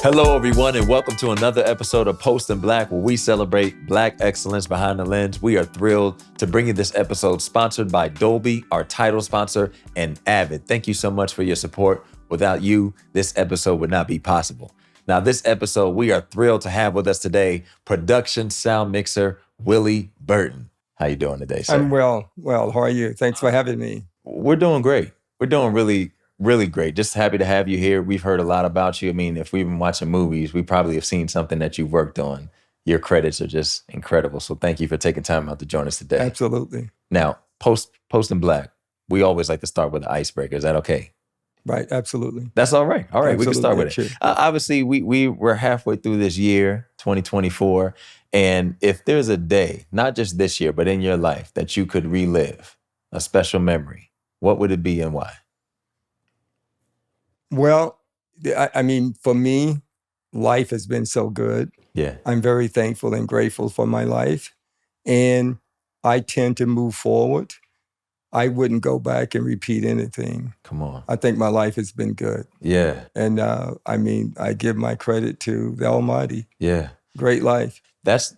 Hello, everyone, and welcome to another episode of Post in Black, where we celebrate Black excellence behind the lens. We are thrilled to bring you this episode sponsored by Dolby, our title sponsor, and Avid. Thank you so much for your support. Without you, this episode would not be possible. Now, this episode, we are thrilled to have with us today production sound mixer Willie Burton. How you doing today, sir? I'm well. How are you? Thanks for having me. We're doing great. We're doing really great. Just happy to have you here. We've heard a lot about you. I mean, if we've been watching movies, we probably have seen something that you've worked on. Your credits are just incredible. So thank you for taking time out to join us today. Absolutely. Now, Post in Black, we always like to start with an icebreaker. Is that okay? Right. Absolutely. That's all right. All right. Absolutely. We can start with it. Sure. Obviously, we're halfway through this year, 2024. And if there's a day, not just this year, but in your life that you could relive a special memory, what would it be and why? Well, I mean, for me, life has been so good. Yeah. I'm very thankful and grateful for my life. And I tend to move forward. I wouldn't go back and repeat anything. Come on. I think my life has been good. Yeah. And I mean, I give my credit to the Almighty. Yeah. Great life. That's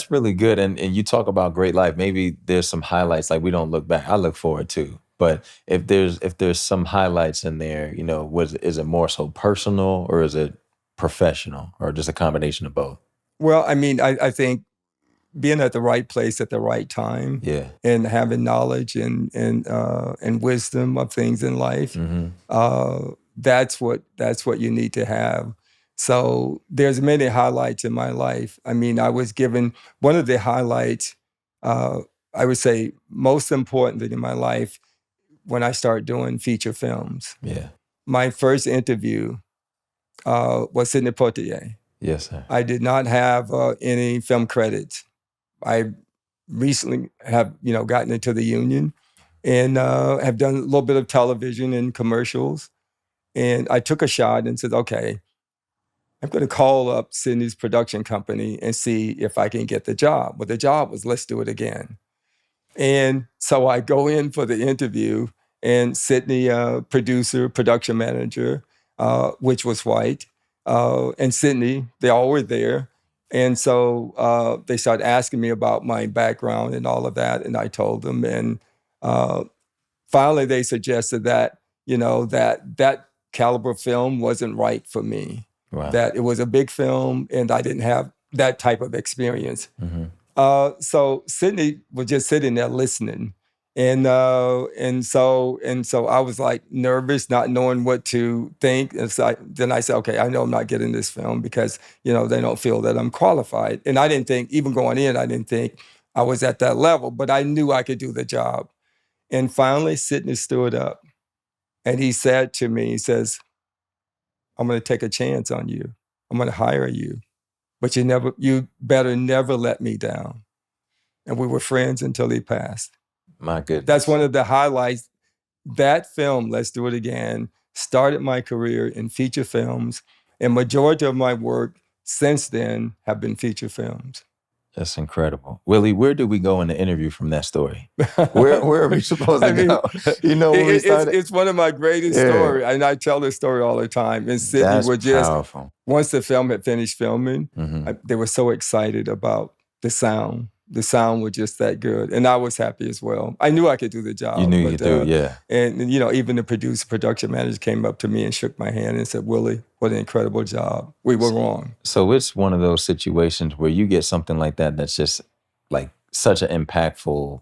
really good. And you talk about great life. Maybe there's some highlights, like we don't look back. I look forward too. But if there's some highlights in there, you know, is it more so personal or is it professional or just a combination of both? Well, I mean, I think being at the right place at the right time, yeah, and having knowledge and wisdom of things in life, mm-hmm. That's what you need to have. So there's many highlights in my life. I mean, I was given one of the highlights. I would say most important thing in my life when I started doing feature films. Yeah, my first interview was Sidney Poitier. Yes, sir. I did not have any film credits. I recently have, gotten into the union and have done a little bit of television and commercials. And I took a shot and said, okay, I'm going to call up Sidney's production company and see if I can get the job. Well, the job was, let's do it again. And so I go in for the interview and Sidney, production manager, which was white, and Sidney, they all were there. And so they started asking me about my background and all of that. And I told them. And finally, they suggested that, that caliber film wasn't right for me. Wow. That it was a big film and I didn't have that type of experience. Mm-hmm. So Sidney was just sitting there listening. And so I was like nervous, not knowing what to think. And so then I said, okay, I know I'm not getting this film because, they don't feel that I'm qualified. And I didn't think, even going in, I didn't think I was at that level, but I knew I could do the job. And finally, Sidney stood up and he said to me, he says, I'm going to take a chance on you. I'm going to hire you, but you better never let me down. And we were friends until he passed. My goodness. That's one of the highlights. That film, Let's Do It Again, started my career in feature films, and majority of my work since then have been feature films. That's incredible. Willie, where do we go in the interview from that story? Where are we supposed to go? We started? It's one of my greatest stories, and I tell this story all the time. And Sidney were just, powerful. Once the film had finished filming, mm-hmm. They were so excited about the sound. The sound was just that good. And I was happy as well. I knew I could do the job. You knew you could do, yeah. And, even the production manager came up to me and shook my hand and said, Willie, what an incredible job. We were wrong. So it's one of those situations where you get something like that that's just like such an impactful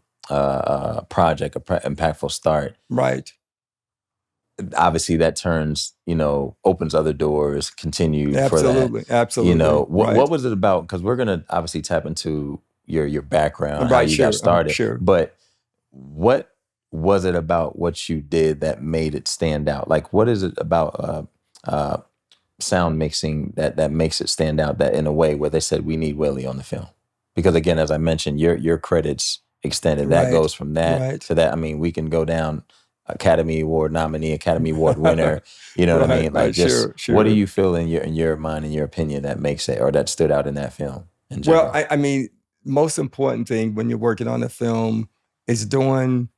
project, impactful start. Right. Obviously that turns, opens other doors, continues for that. Absolutely. What was it about? Because we're going to obviously tap into your background, how you got started. Sure. But what was it about what you did that made it stand out? Like, what is it about sound mixing that makes it stand out, that in a way where they said, we need Willie on the film? Because again, as I mentioned, your credits extended. That goes from that to that. I mean, we can go down Academy Award nominee, Academy Award winner. You know what I mean? Like, just sure. What do you feel in your mind, in your opinion, that makes it, or that stood out in that film in general? Well, I mean, most important thing when you're working on a film is doing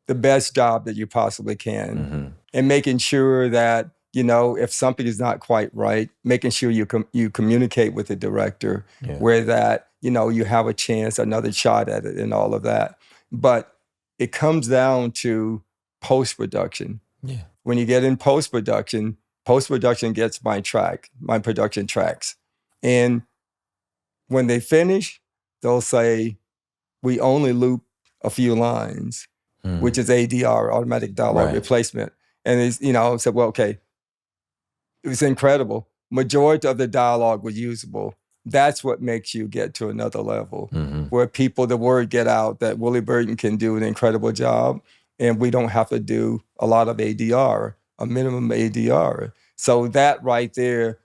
the best job that you possibly can, and making sure that if something is not quite right, making sure you communicate with the director where that, you have a chance, another shot at it and all of that. But it comes down to post-production. Yeah. When you get in post-production gets my production tracks. And when they finish, they'll say, we only loop a few lines, which is ADR, automatic dialogue replacement. And it's, I said, well, okay, it was incredible. Majority of the dialogue was usable. That's what makes you get to another level where the word get out that Willie Burton can do an incredible job and we don't have to do a lot of ADR, a minimum ADR. So that right there,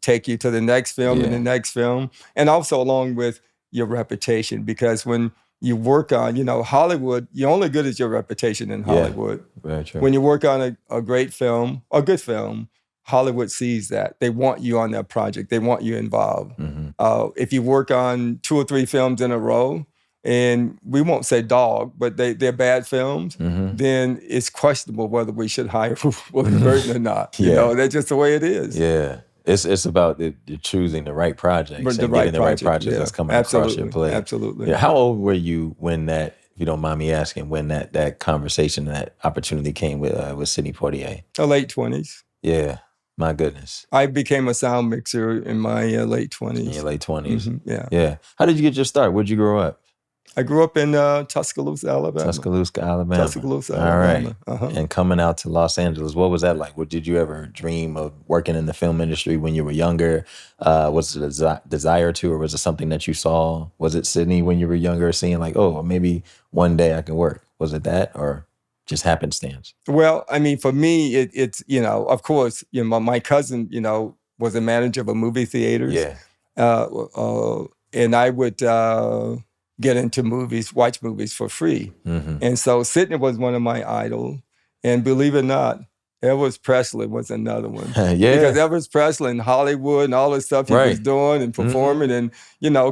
take you to the next film and the next film. And also along with your reputation, because when you work on, Hollywood, you're only good as your reputation in Hollywood. Very true. When you work on a great film, a good film, Hollywood sees that. They want you on that project. They want you involved. If you work on 2 or 3 films in a row, and we won't say dog, but they're bad films, then it's questionable whether we should hire Willie Burton or not. That's just the way it is. Yeah. It's about choosing the right projects and getting the right projects that's coming across your plate. Absolutely. Yeah. How old were you when that, if you don't mind me asking, when that conversation, that opportunity came with Sidney Poitier? Late 20s. Yeah. My goodness. I became a sound mixer in my late 20s. In your late 20s. Yeah. Yeah. How did you get your start? Where'd you grow up? I grew up in Tuscaloosa, Alabama. Tuscaloosa, Alabama. All right. And coming out to Los Angeles, what was that like? Did you ever dream of working in the film industry when you were younger? Was it a desire to, or was it something that you saw? Was it Sidney when you were younger seeing like, oh, maybe one day I can work? Was it that, or just happenstance? Well, I mean, for me, it's, of course, my cousin, was a manager of a movie theater. Yeah. And I would get into movies, watch movies for free. And so Sidney was one of my idols. And believe it or not, Elvis Presley was another one. Because Elvis Presley in Hollywood and all the stuff he was doing and performing and,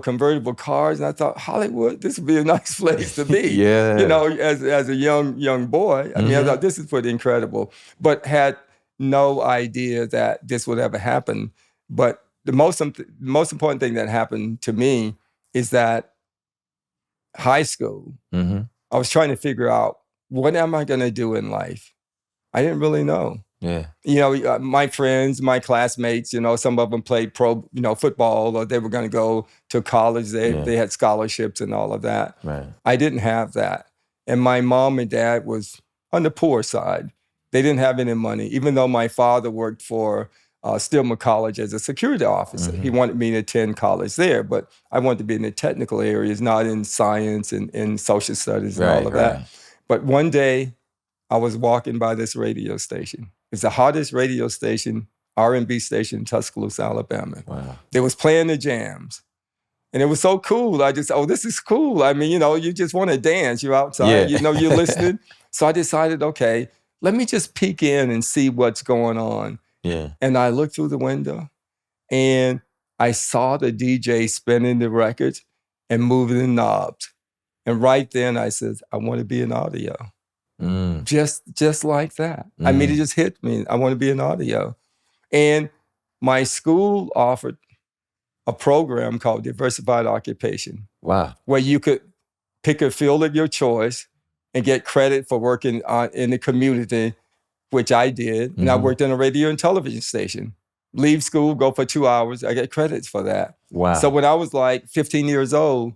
convertible cars. And I thought, Hollywood, this would be a nice place to be. As a young boy. I mean, I thought this is pretty incredible. But had no idea that this would ever happen. But the most important thing that happened to me is that high school, I was trying to figure out, what am I going to do in life? I didn't really know. Yeah. My friends, my classmates, some of them played pro, football, or they were going to go to college. They had scholarships and all of that. Right. I didn't have that. And my mom and dad was on the poor side. They didn't have any money, even though my father worked for Stillman College as a security officer. He wanted me to attend college there, but I wanted to be in the technical areas, not in science and social studies and all of that. But one day, I was walking by this radio station. It's the hottest radio station, R&B station in Tuscaloosa, Alabama. Wow. They was playing the jams. And it was so cool. I just, this is cool. I mean, you just want to dance. You're outside, you're listening. So I decided, okay, let me just peek in and see what's going on. Yeah. And I looked through the window and I saw the DJ spinning the records and moving the knobs. And right then I said, I want to be in audio. Just like that. I mean, it just hit me. I want to be in audio. And my school offered a program called Diversified Occupation. Wow. Where you could pick a field of your choice and get credit for working in the community, which I did. And I worked in a radio and television station. Leave school, go for 2 hours. I get credits for that. Wow. So when I was like 16 years old,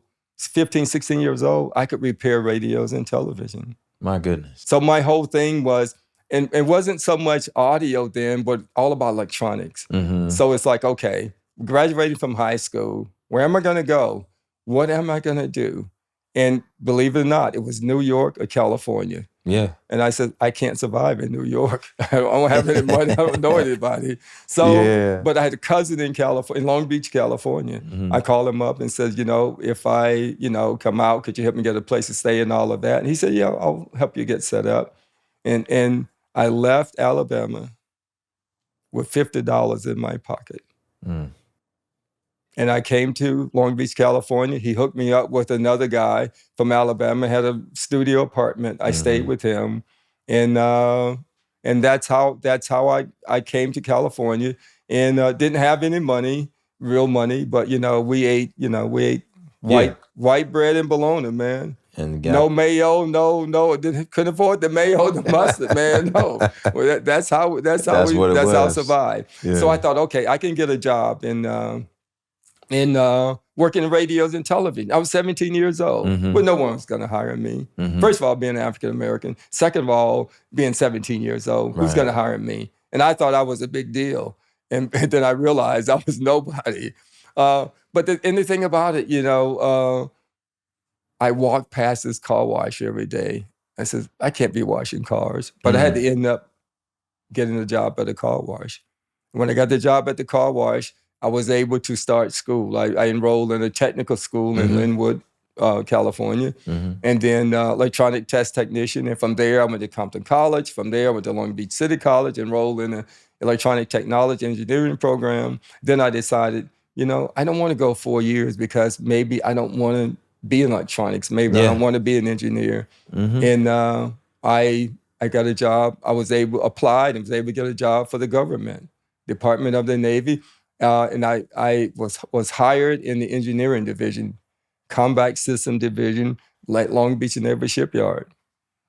I could repair radios and television. My goodness. So my whole thing was, and it wasn't so much audio then, but all about electronics. So it's like, okay, graduating from high school, where am I going to go? What am I going to do? And believe it or not, it was New York or California. Yeah. And I said, I can't survive in New York. I don't have any money. I don't know anybody. So, but I had a cousin in California, in Long Beach, California. I called him up and said, if I, come out, could you help me get a place to stay and all of that? And he said, yeah, I'll help you get set up. And I left Alabama with $50 in my pocket. And I came to Long Beach, California. He hooked me up with another guy from Alabama, had a studio apartment. I stayed with him. And And that's how I came to California, and didn't have any money, real money, but we ate white bread and bologna, man. And No mayo, couldn't afford the mayo, the mustard, man. No, well, that's how I survived. Yeah. So I thought, okay, I can get a job in working in radios and television. I was 17 years old, but no one was going to hire me. First of all, being African American. Second of all, being 17 years old, who's going to hire me? And I thought I was a big deal, and then I realized I was nobody. But the thing about it, I walked past this car wash every day. I said, I can't be washing cars. But I had to end up getting a job at a car wash. When I got the job at the car wash, I was able to start school. I enrolled in a technical school in Linwood, California, and then electronic test technician. And from there, I went to Compton College. From there, I went to Long Beach City College, enrolled in an electronic technology engineering program. Then I decided, I don't want to go 4 years because maybe I don't want to be in electronics. Maybe I don't want to be an engineer. And I got a job. I was able to get a job for the government, Department of the Navy. And I was hired in the engineering division, combat system division, like Long Beach Naval Shipyard.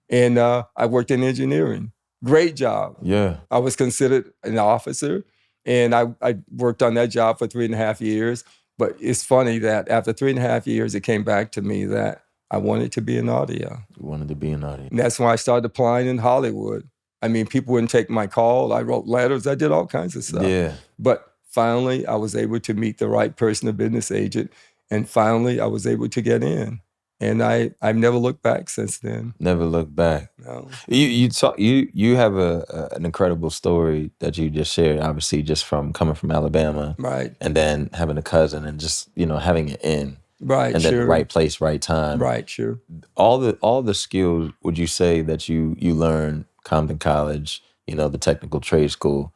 And I worked in engineering. Great job. Yeah. I was considered an officer, and I worked on that job for 3.5 years. But it's funny that after 3.5 years, it came back to me that I wanted to be in audio. You wanted to be in audio. And that's when I started applying in Hollywood. I mean, people wouldn't take my call. I wrote letters. I did all kinds of stuff. Yeah. But finally, I was able to meet the right person, a business agent. And finally, I was able to get in. And I've never looked back since then. Never looked back. No. You have an incredible story that you just shared, obviously just from coming from Alabama. Right. And then having a cousin and just, having it in. Right, and then right place, right time. Right, sure. All the skills, would you say that you learned Compton College, the technical trade school,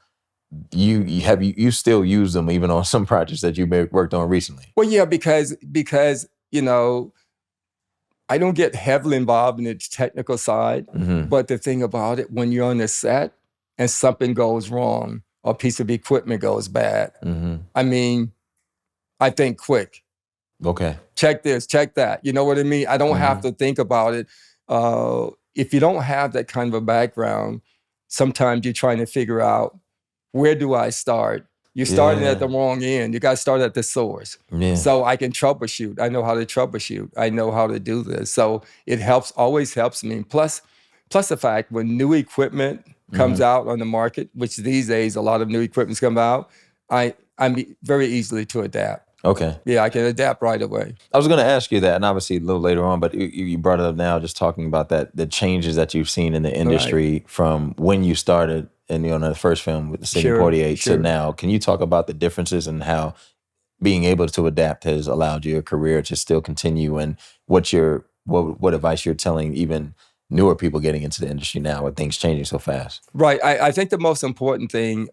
you still use them even on some projects that you may have worked on recently? Well, yeah, because I don't get heavily involved in the technical side, but the thing about it, when you're on the set and something goes wrong or a piece of equipment goes bad, I mean, I think quick. Okay. Check this, check that. You know what I mean? I don't have to think about it. If you don't have that kind of a background, sometimes you're trying to figure out, where do I start? You're starting at the wrong end. You got to start at the source. Yeah. So I can troubleshoot. I know how to troubleshoot. I know how to do this. So it always helps me. Plus the fact when new equipment comes out on the market, which these days a lot of new equipments come out, I'm very easily to adapt. Okay. Yeah, I can adapt right away. I was going to ask you that, and obviously a little later on, but you brought it up now, just talking about the changes that you've seen in the industry from when you started in the first film with Sidney Poitier to now. Can you talk about the differences and how being able to adapt has allowed your career to still continue, and what advice you're telling even newer people getting into the industry now with things changing so fast? Right. I think the most important thing,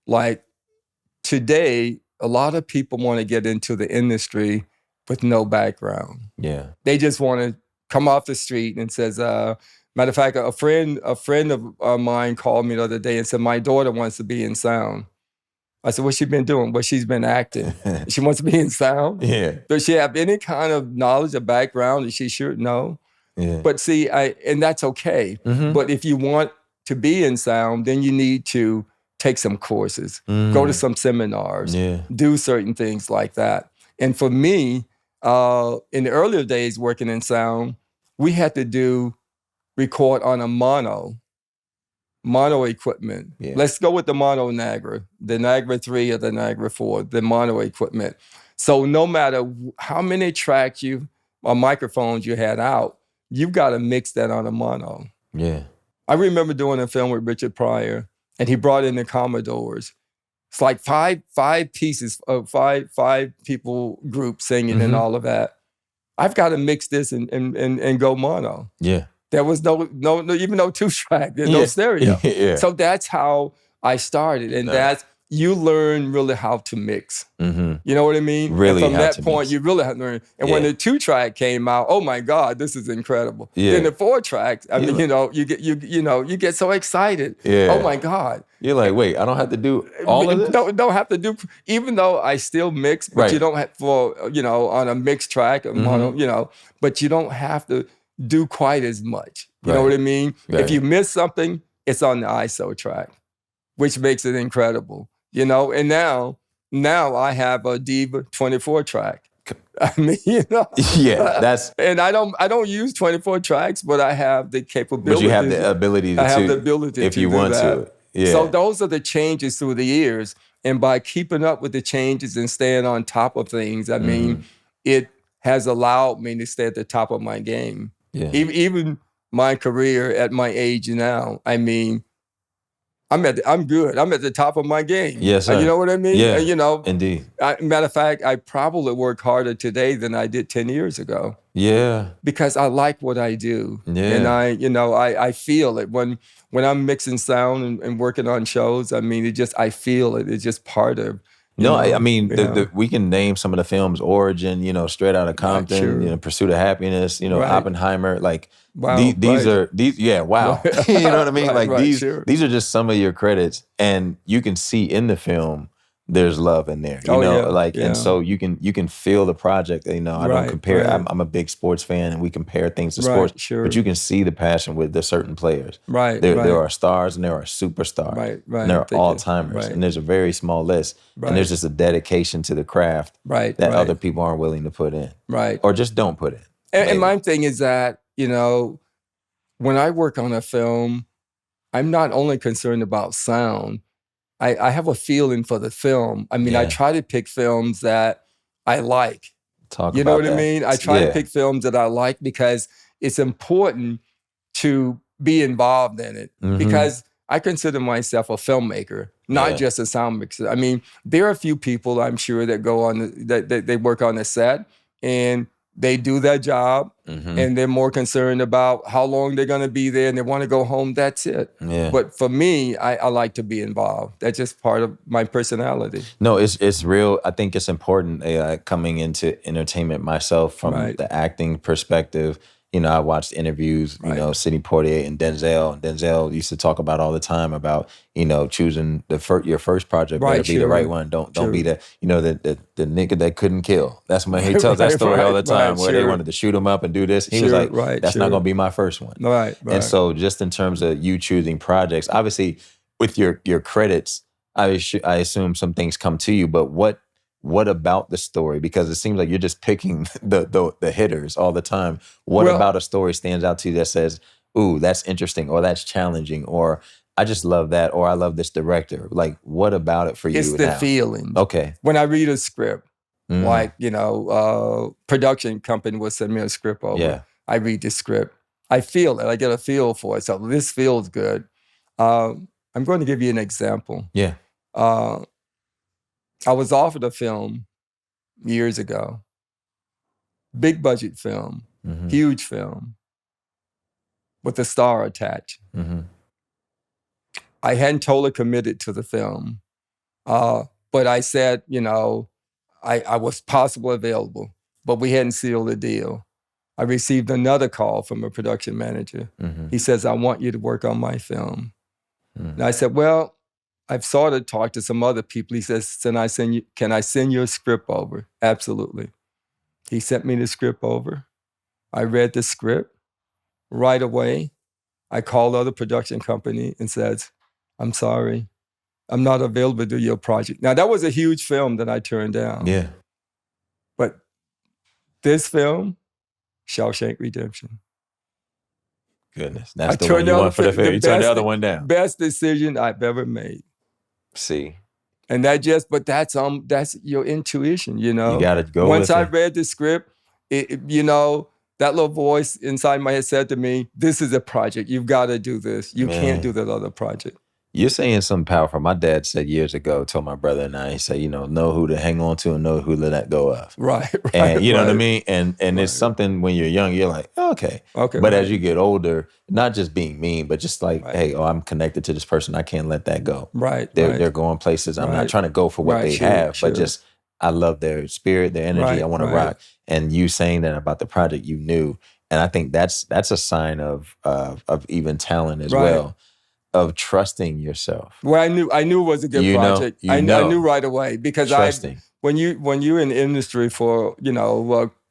like today, a lot of people want to get into the industry with no background. Yeah. They just want to come off the street and says, matter of fact, a friend of mine called me the other day and said, my daughter wants to be in sound. I said, what's she been doing? Well, she's been acting. She wants to be in sound? Yeah. Does she have any kind of knowledge or background? Is she sure? No. Yeah. But see, and that's okay. But if you want to be in sound, then you need to take some courses, go to some seminars, do certain things like that. And for me, in the earlier days working in sound, we had to record on a mono equipment. Yeah. Let's go with the mono Niagara, the Niagara 3 or the Niagara 4, the mono equipment. So no matter how many tracks or microphones you had out, you've got to mix that on a mono. Yeah. I remember doing a film with Richard Pryor, and he brought in the Commodores. It's like five pieces of five people group singing and all of that. I've got to mix this and go mono. Yeah. There was no even no 2-track, there's no stereo. Yeah. So that's how I started. And you learn really how to mix. Mm-hmm. You know what I mean? Really, and from how that to point, mix. you really have to learn. And when Yeah. the 2-track came out, oh my God, this is incredible. Yeah. Then the 4 tracks, I Yeah. mean, you get so excited. Yeah. Oh my God. You're like, wait, I don't have to do all of this? Don't have to do, even though I still mix, but Right. you don't have on a mixed track, but you don't have to do quite as much. You know what I mean? Right. If you miss something, it's on the ISO track, which makes it incredible. And now I have a Diva 24 track. I mean, Yeah, that's. And I don't use 24 tracks, but I have the capability. But you have the ability to. I have the ability if to you do want that. to. Yeah. So those are the changes through the years, and by keeping up with the changes and staying on top of things, I mean, it has allowed me to stay at the top of my game. Yeah. Even my career at my age now, I mean, I'm good. I'm at the top of my game. Yes, sir. You know what I mean? Yeah, indeed. Matter of fact, I probably work harder today than I did 10 years ago. Yeah. Because I like what I do. Yeah. And I feel it when I'm mixing sound and working on shows. I mean, I feel it. It's just part of. I mean, we can name some of the films: Origin, Straight Outta Compton, Sure. Pursuit of Happiness, Right. Oppenheimer. Like Wow, these right. are wow. You know what I mean? Right, Like these sure. these are just some of your credits, and you can see in the film there's love in there. And so you can feel the project. I don't compare. Right. I'm a big sports fan, and we compare things to Right, sports. sure. But you can see the passion with the certain players. Right. There are stars and there are superstars. Right. And there are Thank you. all-timers. Right. And there's a very small list. Right. And there's just a dedication to the craft Right. that right. other people aren't willing to put in. Right. Or just don't put in. And my thing is that, when I work on a film, I'm not only concerned about sound. I have a feeling for the film. I mean, I try to pick films that I like. Talk You about know what that. I mean? I try to pick films that I like because it's important to be involved in it. Mhm. Because I consider myself a filmmaker, not just a sound mixer. I mean, there are a few people I'm sure that go on that they work on the set and they do their job and they're more concerned about how long they're going to be there and they want to go home. That's it. Yeah. But for me, I like to be involved. That's just part of my personality. No, it's real. I think it's important coming into entertainment myself from Right. the acting perspective. I watched interviews, Right. Sidney Poitier and Denzel. And Denzel used to talk about all the time about, choosing your first project better be the right one. Don't be the nigga that couldn't kill. That's when he tells that story all the time where they wanted to shoot him up and do this. He was like, that's not going to be my first one. Right. And so just in terms of you choosing projects, obviously with your credits, I assume some things come to you, but what about the story? Because it seems like you're just picking the hitters all the time. What about a story stands out to you that says, ooh, that's interesting, or that's challenging, or I just love that, or I love this director? Like, what about it for you? It's the now? feeling. Okay. When I read a script, Mm. production company will send me a script over. Yeah. I read the script. I feel it. I get a feel for it. So this feels good. I'm going to give you an example. Yeah. I was offered a film years ago. Big budget film, huge film, with a star attached. Mm-hmm. I hadn't totally committed to the film, but I said, I was possibly available, but we hadn't sealed the deal. I received another call from a production manager. Mm-hmm. He says, I want you to work on my film. And I said, well, I've sort of talked to some other people. He says, can I send you a script over? Absolutely. He sent me the script over. I read the script right away. I called the other production company and said, I'm sorry, I'm not available to do your project. Now, that was a huge film that I turned down. Yeah. But this film, Shawshank Redemption. Goodness. That's the one you want for the film. You turned the other one down. Best decision I've ever made. See. And that's your intuition, You gotta go Once with I it. read the script, that little voice inside my head said to me, this is a project. You've got to do this. You can't do that other project. You're saying something powerful. My dad said years ago, told my brother and I, he said, know who to hang on to and know who to let go of. Right, And you know what I right. mean? And it's Right. something when you're young, you're like, okay. Okay, But as right. you get older, not just being mean, but just like, Right. hey, I'm connected to this person. I can't let that go. Right, They're going places. I'm not Right. trying to go for what Right, they sure, have, but sure. just I love their spirit, their energy. Right, I want to right. rock. And you saying that about the project, you knew. And I think that's a sign of even talent as Right. well, of trusting yourself. Well, I knew it was a good You know, project. you I know. knew right away because Trusting. when you're in the industry for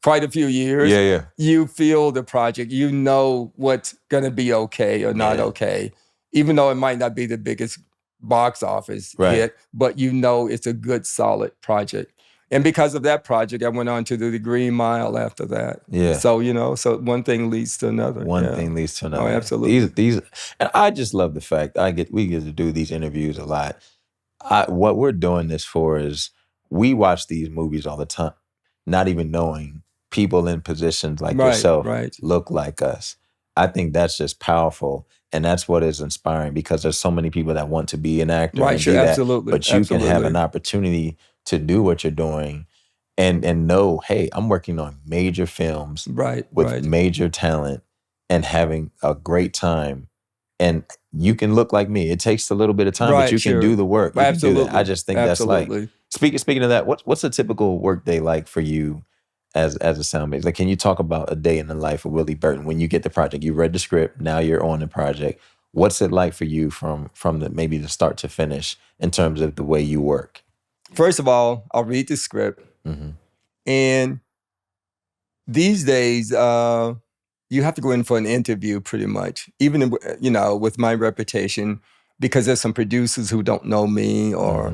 quite a few years, Yeah. you feel the project. You know what's gonna be okay or not okay, even though it might not be the biggest box office Right. hit, but you know it's a good, solid project. And because of that project, I went on to do the Green Mile after that. Yeah. So so one thing leads to another. One thing leads to another. Oh, absolutely. These, and I just love the fact we get to do these interviews a lot. What we're doing this for is we watch these movies all the time, not even knowing people in positions like yourself look like us. I think that's just powerful. And that's what is inspiring, because there's so many people that want to be an actor and Sure, be that, absolutely. but you can have an opportunity to do what you're doing and know, hey, I'm working on major films with major talent and having a great time. And you can look like me. It takes a little bit of time, but you can do the work. You can do that. I just think that's like, speaking of that, what's a typical work day like for you as a sound mix? Like, can you talk about a day in the life of Willie Burton when you get the project? You read the script, now you're on the project. What's it like for you from maybe the start to finish in terms of the way you work? First of all, I'll read the script. Mm-hmm. And these days, you have to go in for an interview pretty much, even, with my reputation, because there's some producers who don't know me or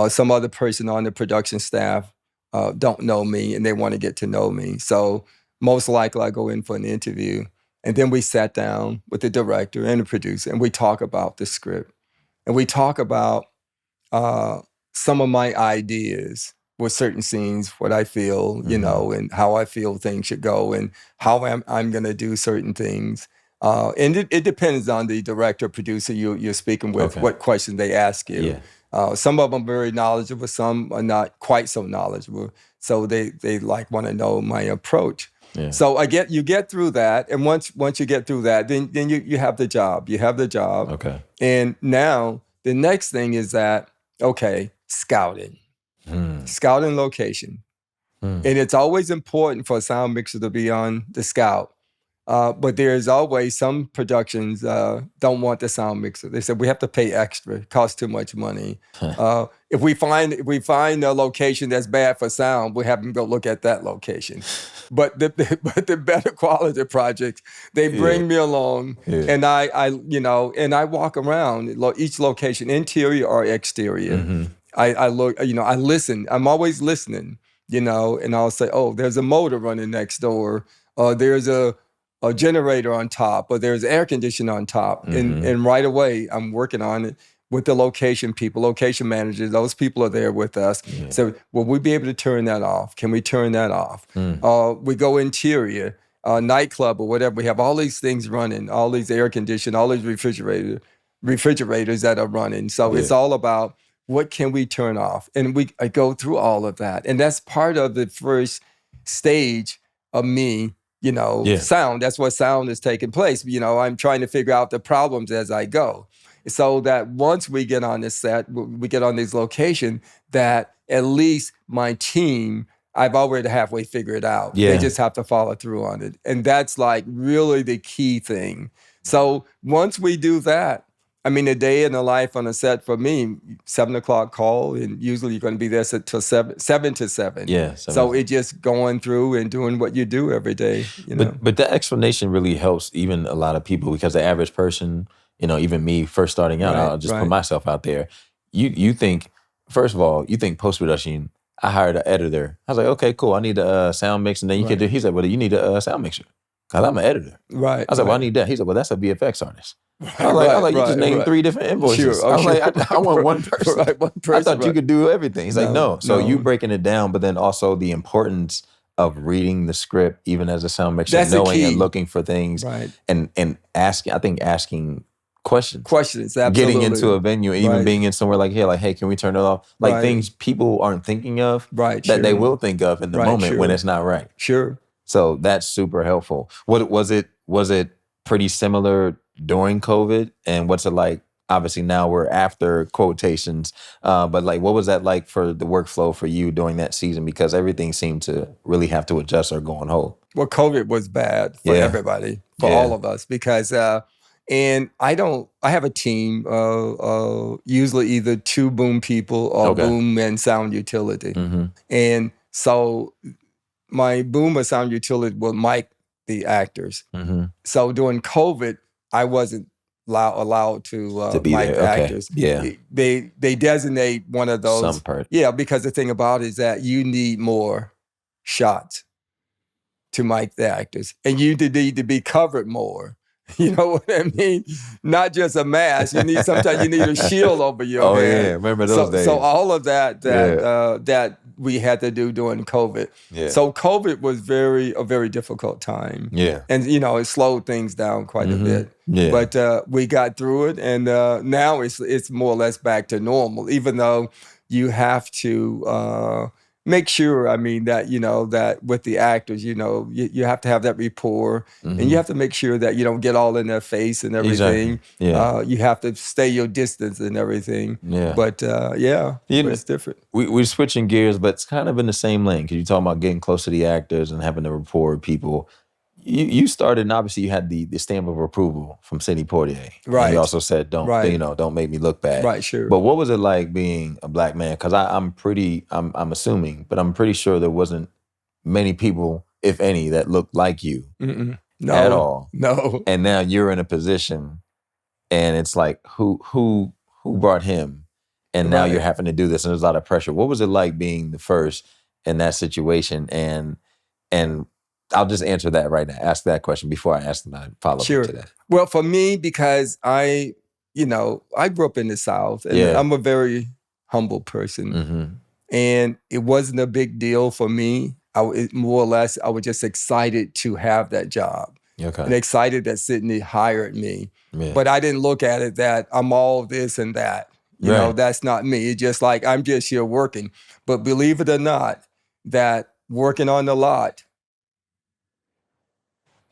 some other person on the production staff don't know me and they want to get to know me. So most likely I go in for an interview, and then we sat down with the director and the producer and we talk about the script, and we talk about some of my ideas with certain scenes, what I feel, and how I feel things should go, and how I'm going to do certain things. And it depends on the director, producer you're speaking with, what questions they ask you. Yeah. Some of them are very knowledgeable, some are not quite so knowledgeable. So they want to know my approach. Yeah. So you get through that, and once you get through that, then you have the job. You have the job. Okay. And now the next thing is that scouting. Scouting location. And it's always important for a sound mixer to be on the scout. But there's always some productions don't want the sound mixer. They said we have to pay extra. It costs too much money. If we find a location that's bad for sound, we have them go look at that location. But the better quality projects, they bring me along, and I walk around each location, interior or exterior. Mm-hmm. I look, I listen. I'm always listening, and I'll say, oh, there's a motor running next door, or there's a generator on top, or there's air conditioning on top. Mm-hmm. And right away, I'm working on it with the location people, location managers. Those people are there with us. Yeah. So will we be able to turn that off? Can we turn that off? We go interior, nightclub or whatever. We have all these things running, all these air conditioning, all these refrigerators that are running. So it's all about what can we turn off? And I go through all of that. And that's part of the first stage of me, sound. That's what sound is taking place. I'm trying to figure out the problems as I go. So that once we get on this set, we get on this location, that at least my team, I've already halfway figured it out. Yeah. They just have to follow through on it. And that's like really the key thing. So once we do that, a day in the life on a set for me, 7 o'clock call, and usually you're going to be there till 7 to 7. Yeah. So it's just going through and doing what you do every day. But that explanation really helps even a lot of people, because the average person, even me first starting out, I'll just put myself out there. You think, first of all, post-production, I hired an editor. I was like, okay, cool. I need a sound mix, and then you can do. He said, well, you need a sound mixer, because I'm an editor. Right. I was like, well, I need that. He said, well, that's a VFX artist. I was like, you just named 3 different invoices. Sure, I was like, I want one person. One person. I thought you could do everything. He's like, no. So you breaking it down, but then also the importance of reading the script, even as a sound mixer, knowing and looking for things, and asking. I think asking questions. Questions, absolutely. Getting into a venue, even Right. being in somewhere like here, like, hey, can we turn it off? Like Right. things people aren't thinking of Right, that they sure. will think of in the Right, moment when sure. it's not right. Sure. So that's super helpful. What was it? Was it pretty similar during COVID? And what's it like? Obviously now we're after quotations, but like, what was that like for the workflow for you during that season? Because everything seemed to really have to adjust or go on hold. Well, COVID was bad for Yeah. everybody, for Yeah. all of us, because and I have a team, usually either 2 boom people or Okay. boom and sound utility. Mm-hmm. And so my boom and sound utility will mic the actors. Mm-hmm. So during COVID, I wasn't allowed to be mic there. the Okay. actors. Yeah. They designate one of those. Some part. Yeah, because the thing about it is that you need more shots to mic the actors, and you need to be covered more. You know what I mean? Not just a mask. Sometimes you need a shield over your head. Yeah, remember those days. So all of that that we had to do during COVID. Yeah. So COVID was a very difficult time. Yeah. And it slowed things down quite a bit. Yeah. But we got through it, and now it's more or less back to normal. Even though you have to make sure, that that with the actors, you have to have that rapport, and you have to make sure that you don't get all in their face and everything. Exactly. Yeah. You have to stay your distance and everything. Yeah. But but it's different. We're switching gears, but it's kind of in the same lane because you're talking about getting close to the actors and having a rapport with people. You started, and obviously you had the stamp of approval from Sidney Poitier. Right. And you also said, don't make me look bad. Right, sure. But what was it like being a Black man? Because I'm assuming, but I'm pretty sure there wasn't many people, if any, that looked like you No, at all. No. And now you're in a position, and it's like, who brought him? And now you're having to do this, and there's a lot of pressure. What was it like being the first in that situation? And I'll just answer that right now. Ask that question before I ask my follow-up to that. Well, for me, because I grew up in the South, and I'm a very humble person. Mm-hmm. And it wasn't a big deal for me. More or less, I was just excited to have that job. Okay. And excited that Sidney hired me. Yeah. But I didn't look at it that I'm all this and that. You know, that's not me. It's just like, I'm just here working. But believe it or not, that working on the lot,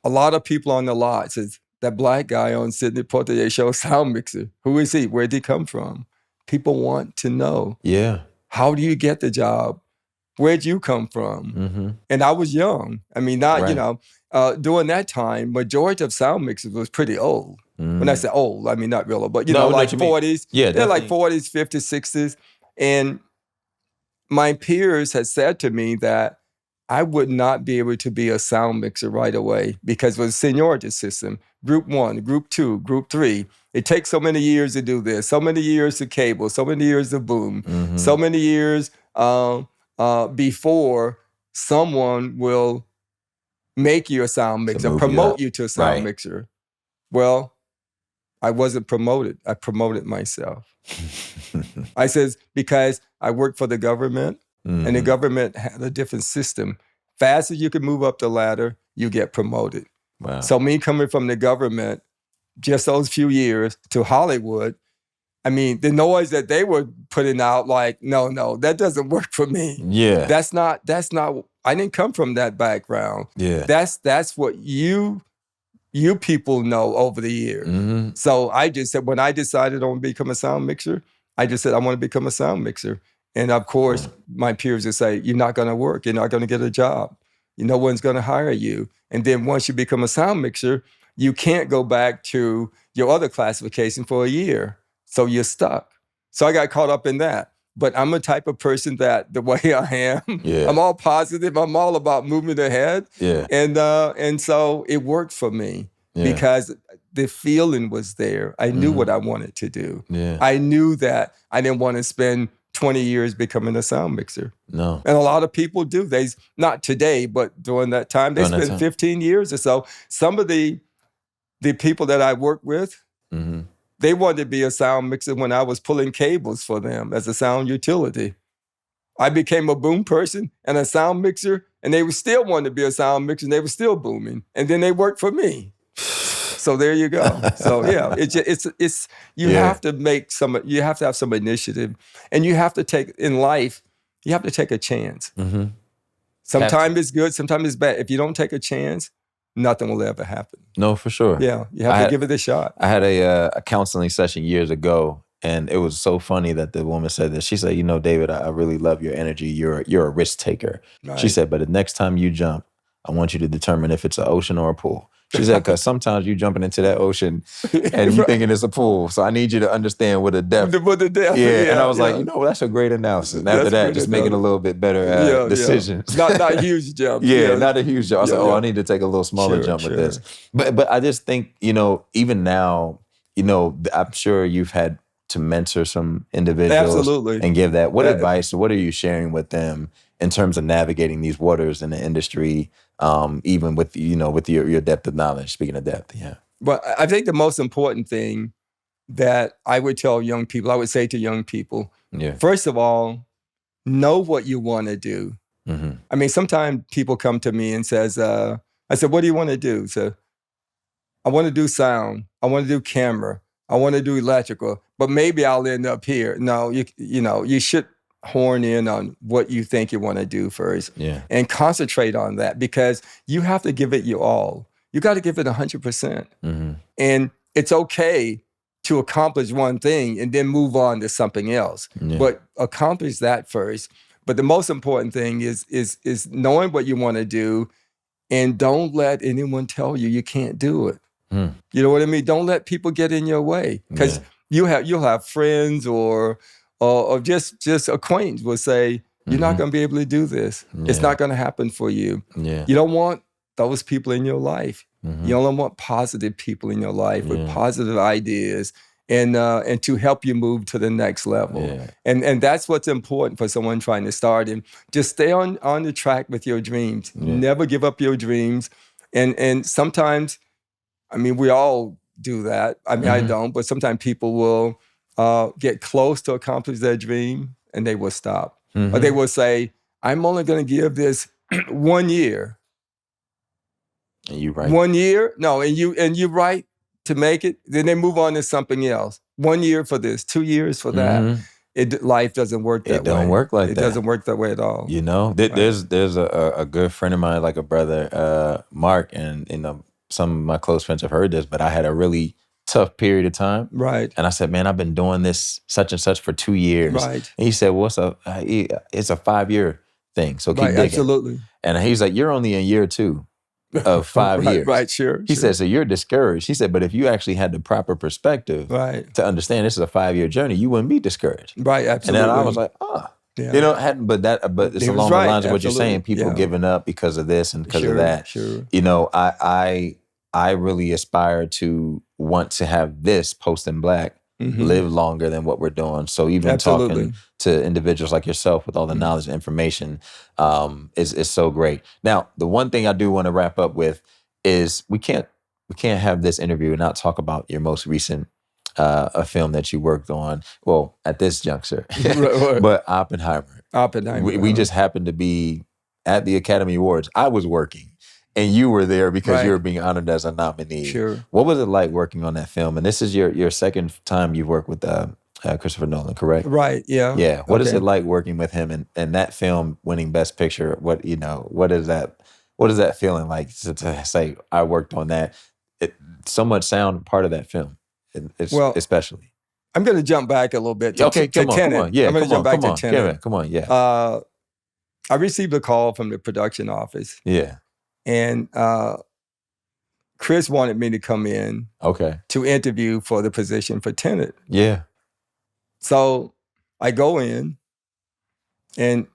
a lot of people on the lot says, that Black guy on Sidney Poitier show, sound mixer. Who is he? Where'd he come from? People want to know. Yeah. How do you get the job? Where'd you come from? Mm-hmm. And I was young. During that time, majority of sound mixers was pretty old. When I say old, I mean not real old, but like 40s. Yeah, they're like 40s, 50s, 60s. And my peers had said to me that I would not be able to be a sound mixer right away because it was a seniority system. Group 1, Group 2, Group 3. It takes so many years to do this, so many years to cable, so many years to boom, so many years before someone will make you a sound mixer, promote you to a sound mixer. Well, I wasn't promoted. I promoted myself. I says, because I worked for the government, and the government had a different system. Fast as you can move up the ladder, you get promoted. Wow. So me coming from the government, just those few years to Hollywood, the noise that they were putting out, like, no, that doesn't work for me. Yeah. That's not, I didn't come from that background. Yeah. That's what you people know over the years. Mm-hmm. So I just said, when I decided I want to become a sound mixer, I just said, I want to become a sound mixer. And of course, my peers would say, you're not going to work. You're not going to get a job. No one's going to hire you. And then once you become a sound mixer, you can't go back to your other classification for a year. So you're stuck. So I got caught up in that. But I'm a type of person that the way I am, I'm all positive. I'm all about moving ahead. Yeah. And so it worked for me because the feeling was there. I knew what I wanted to do. Yeah. I knew that I didn't want to spend 20 years becoming a sound mixer. No. And a lot of people do. Not today, but during that time, they spent 15 years or so. Some of the people that I worked with, they wanted to be a sound mixer when I was pulling cables for them as a sound utility. I became a boom person and a sound mixer, and they still wanted to be a sound mixer, and they were still booming. And then they worked for me. So there you go. So yeah, it's you Yeah. have to you have to have some initiative, and you have to take in life. You have to take a chance. Mm-hmm. Sometimes it's good, sometimes it's bad. If you don't take a chance, nothing will ever happen. No, for sure. Yeah, you have to give it a shot. I had a counseling session years ago, and it was so funny that the woman said this. She said, "You know, David, I really love your energy. You're a risk taker." Right. She said, "But the next time you jump, I want you to determine if it's an ocean or a pool." She said, "Because sometimes you jumping into that ocean and you thinking it's a pool. So I need you to understand what the depth." Yeah. And I was like, you know, that's a great analysis. And after that, just making a little bit better decisions. Not huge jump. Not a huge jump. I was like, I need to take a little smaller jump with this. But I just think, you know, even now, you know, I'm sure you've had to mentor some individuals. Absolutely. And give that. What advice, what are you sharing with them in terms of navigating these waters in the industry, even with, you know, with your depth of knowledge, speaking of depth, yeah. But I think the most important thing that I would tell young people, I would say to young people, first of all, know what you want to do. Mm-hmm. I mean, sometimes people come to me and says, I said, what do you want to do? So I want to do sound. I want to do camera. I want to do electrical, but maybe I'll end up here. No, you know, you should horn in on what you think you want to do first and concentrate on that, because you have to give it your all. You got to give it 100%. Mm-hmm. And it's okay to accomplish one thing and then move on to something else. Yeah. But accomplish that first. But the most important thing is knowing what you want to do, and don't let anyone tell you can't do it. Mm. You know what I mean? Don't let people get in your way, because you'll have friends or just acquaintance will say, you're not going to be able to do this. Yeah. It's not going to happen for you. Yeah. You don't want those people in your life. Mm-hmm. You only want positive people in your life with positive ideas and to help you move to the next level. Yeah. And that's what's important for someone trying to start. And just stay on the track with your dreams. Yeah. Never give up your dreams. And sometimes, I mean, we all do that. I mean, I don't, but sometimes people will get close to accomplish their dream and they will stop. Mm-hmm. Or they will say, I'm only going to give this 1 year. And you right. 1 year? No, and you right to make it. Then they move on to something else. 1 year for this, 2 years for that. Mm-hmm. Life doesn't work that way. It don't work like that. It doesn't work that way at all. You know, there's a good friend of mine, like a brother, Mark, and you know, some of my close friends have heard this, but I had a really tough period of time. Right. And I said, man, I've been doing this such and such for 2 years. Right. And he said, well, it's a 5-year thing. So keep digging. Absolutely. And he's like, you're only in year 2 of 5 years. Right, sure. He said, so you're discouraged. He said, but if you actually had the proper perspective to understand this is a 5-year journey, you wouldn't be discouraged. Right, absolutely. And then I was like, yeah. You know, but it's along the lines of what you're saying. People giving up because of this and because of that. Sure. You know, I really aspire to want to have this Post in Black live longer than what we're doing. So even talking to individuals like yourself with all the knowledge and information is so great. Now, the one thing I do want to wrap up with is we can't have this interview and not talk about your most recent a film that you worked on. Well, at this juncture, but Oppenheimer. We just happened to be at the Academy Awards. I was working. And you were there because you were being honored as a nominee. Sure. What was it like working on that film? And this is your second time you've worked with Christopher Nolan, correct? Right. Yeah. Yeah. What is it like working with him and that film winning Best Picture? What is that feeling like to say I worked on that? So much sound part of that film, especially. I'm going to jump back a little bit. Come on. Yeah. I'm going to jump back to Tenet. Come on. Yeah. I received a call from the production office. Yeah. And Chris wanted me to come in to interview for the position for Tenet. Yeah. So I go in, and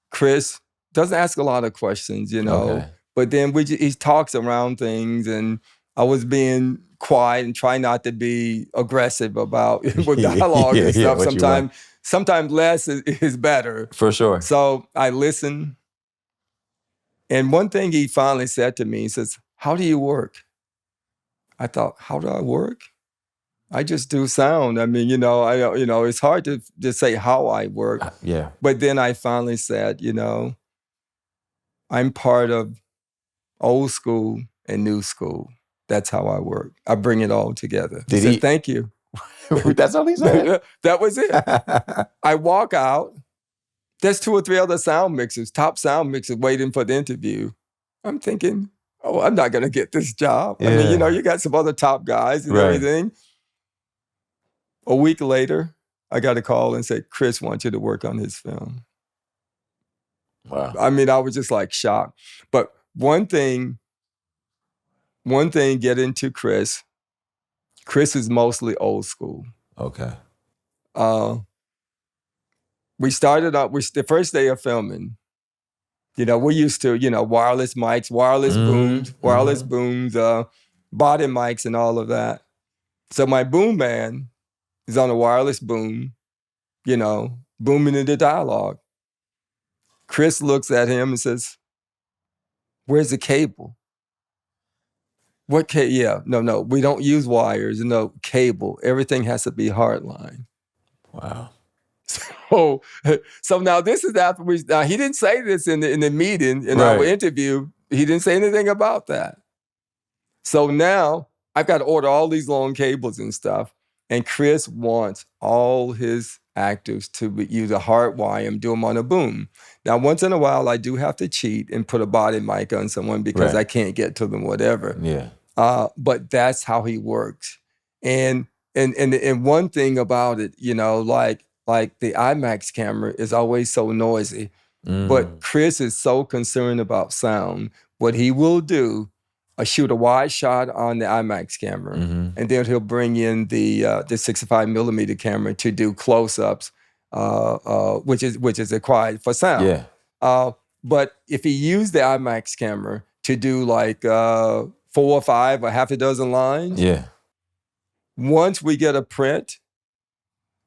Chris doesn't ask a lot of questions, you know. But then he talks around things, and I was being quiet and trying not to be aggressive about with dialogue and stuff. Sometimes less is better. For sure. So I listened. And one thing he finally said to me, he says, how do you work? I thought, how do I work? I just do sound. I mean, it's hard to just say how I work. Yeah. But then I finally said, I'm part of old school and new school. That's how I work. I bring it all together. Did He he? said, thank you. That's all he said. That was it. I walk out. There's 2 or 3 other sound mixers, top sound mixers waiting for the interview. I'm thinking, oh, I'm not going to get this job. I mean, you got some other top guys and everything. A week later, I got a call and said, Chris wants you to work on his film. Wow. I mean, I was just like shocked. But one thing, getting to Chris is mostly old school. Okay. We started out, the first day of filming, we're used to, wireless mics, wireless booms, body mics and all of that. So my boom man is on a wireless boom, booming into dialogue. Chris looks at him and says, where's the cable? What cable? Yeah, no, we don't use wires, no, cable. Everything has to be hardline. Wow. So now this is after he didn't say this in the meeting, in our interview. He didn't say anything about that. So now I've got to order all these long cables and stuff. And Chris wants all his actors to use a hard wire and do them on a boom. Now, once in a while, I do have to cheat and put a body mic on someone because I can't get to them, whatever. Yeah. But that's how he works. And one thing about it, like the IMAX camera is always so noisy, but Chris is so concerned about sound. What he will do, shoot a wide shot on the IMAX camera, and then he'll bring in the 65 millimeter camera to do close-ups, which is required for sound. Yeah. But if he used the IMAX camera to do like 4 or 5 or half a dozen lines, once we get a print,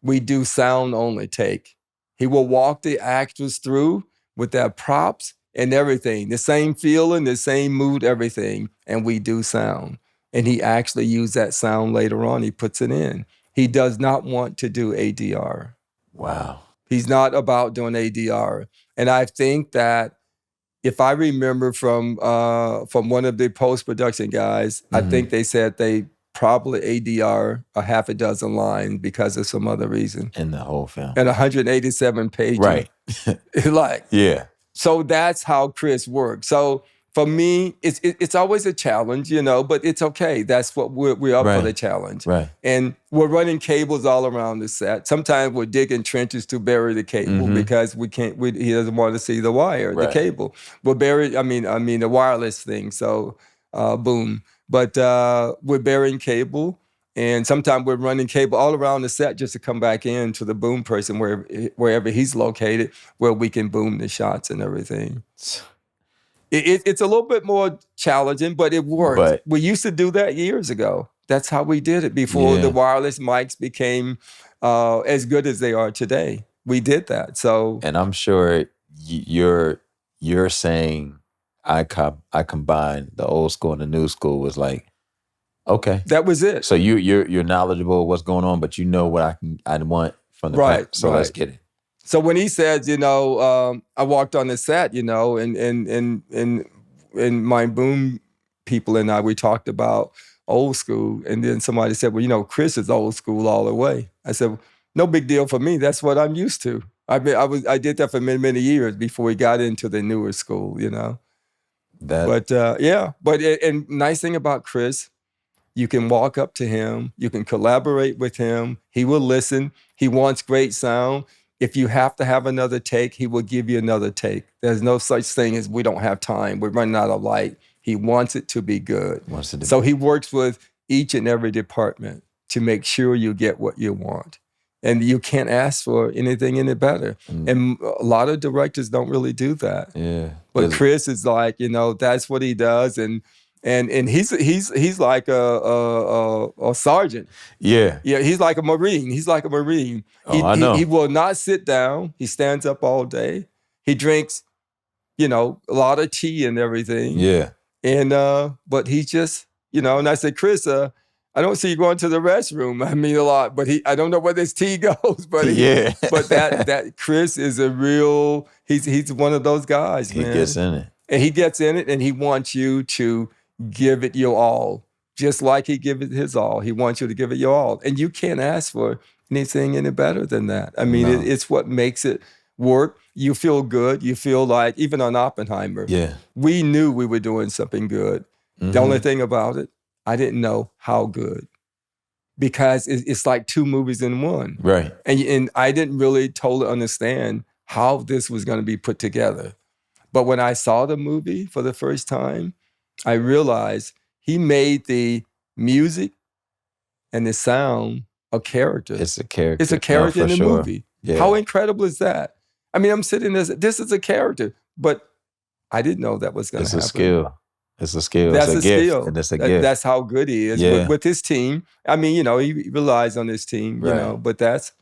we do sound only take. He will walk the actors through with their props and everything, the same feeling, the same mood, everything, and we do sound. And he actually used that sound later on. He puts it in. He does not want to do ADR. Wow. He's not about doing ADR. And I think that if I remember from one of the post-production guys, I think they said they probably ADR a half a dozen lines because of some other reason. In the whole film. And 187 pages. Right. Yeah. So that's how Chris works. So for me, it's always a challenge, but it's okay. That's what we're up for, the challenge. Right. And we're running cables all around the set. Sometimes we're digging trenches to bury the cable because he doesn't want to see the wire, the cable. We're buried, the wireless thing. So boom. But we're burying cable. And sometimes we're running cable all around the set just to come back in to the boom person wherever he's located, where we can boom the shots and everything. It's a little bit more challenging, but it works. But we used to do that years ago. That's how we did it before the wireless mics became as good as they are today. We did that. So, and I'm sure you're saying I combined the old school and the new school was like, okay, that was it. So you're knowledgeable of what's going on, but you know what I want from the practice. So let's get it. So when he says, I walked on the set, and my boom people and I, we talked about old school, and then somebody said, well, Chris is old school all the way. I said, no big deal for me. That's what I'm used to. I did that for many, many years before we got into the newer school, But nice thing about Chris, you can walk up to him, you can collaborate with him, he will listen, he wants great sound. If you have to have another take, he will give you another take. There's no such thing as we don't have time, we're running out of light. He wants it to be good. So he works with each and every department to make sure you get what you want. And you can't ask for anything any better. And a lot of directors don't really do that. Yeah. But Chris is like, that's what he does. And he's like a sergeant. Yeah. Yeah, he's like a Marine. I know. He will not sit down. He stands up all day. He drinks, a lot of tea and everything. Yeah. And but he just, and I said, Chris, I don't see you going to the restroom. I mean, a lot, but I don't know where this tea goes, but but that Chris is a real, he's one of those guys, man. He gets in it. And he gets in it and he wants you to give it your all. just like he give it his all. He wants you to give it your all. And you can't ask for anything any better than that. I mean, No. it's what makes it work. You feel good. You feel like, even on Oppenheimer, Yeah. we knew we were doing something good. The only thing about it, I didn't know how good, because it's like two movies in one. Right. And I didn't really totally understand how this was going to be put together. But when I saw the movie for the first time, I realized he made the music and the sound a character. It's a character. It's a character No, in the for sure. movie. Yeah. How incredible is that? I mean, I'm sitting there, this is a character, but I didn't know that was going to happen. It's a skill. It's a skill. That's it's a a gift. skill. And it's a gift. That's how good he is Yeah. with his team. I mean, he relies on his team, Right. but that's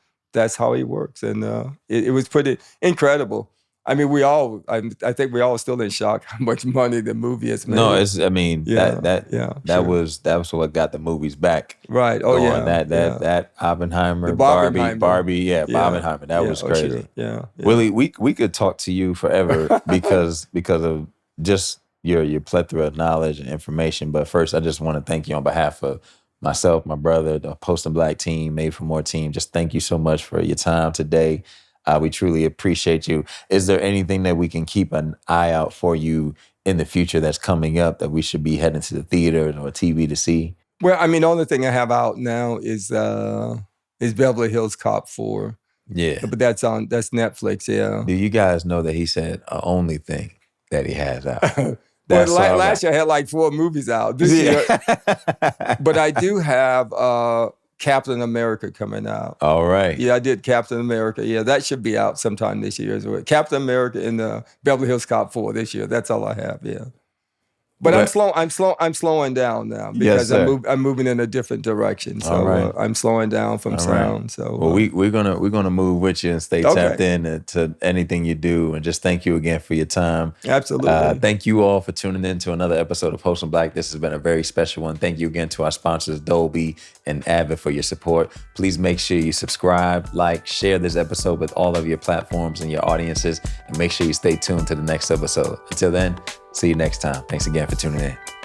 how he works. And it was pretty incredible. I mean, I think we all still in shock how much money the movie has made. No, that was what got the movies back. Right. Oh, going. yeah. That Oppenheimer, The Barbenheimer. Barbie, Oppenheimer. That was crazy. Sure. Yeah. Willie, we could talk to you forever because of just your plethora of knowledge and information. But first, I just want to thank you on behalf of myself, my brother, the Post and Black team, Made for More team. Just thank you so much for your time today. We truly appreciate you. Is there anything that we can keep an eye out for you in the future that's coming up that we should be heading to the theaters or TV to see? Well, I mean, the only thing I have out now is Beverly Hills Cop 4. Yeah. But that's Netflix, yeah. Do you guys know that he said only thing that he has out? Well, last year I had like 4 movies out. This year, but I do have Captain America coming out. All right. Yeah, I did Captain America. Yeah, that should be out sometime this year as well. Captain America and Beverly Hills Cop 4 this year. That's all I have. Yeah. But I'm slowing down now because I'm moving in a different direction. So I'm slowing down from sound. Right. So well, we're gonna move with you and stay tapped in to anything you do. And just thank you again for your time. Absolutely. Thank you all for tuning in to another episode of Post and Black. This has been a very special one. Thank you again to our sponsors, Dolby and Avid, for your support. Please make sure you subscribe, like, share this episode with all of your platforms and your audiences, and make sure you stay tuned to the next episode. Until then, see you next time. Thanks again for tuning in.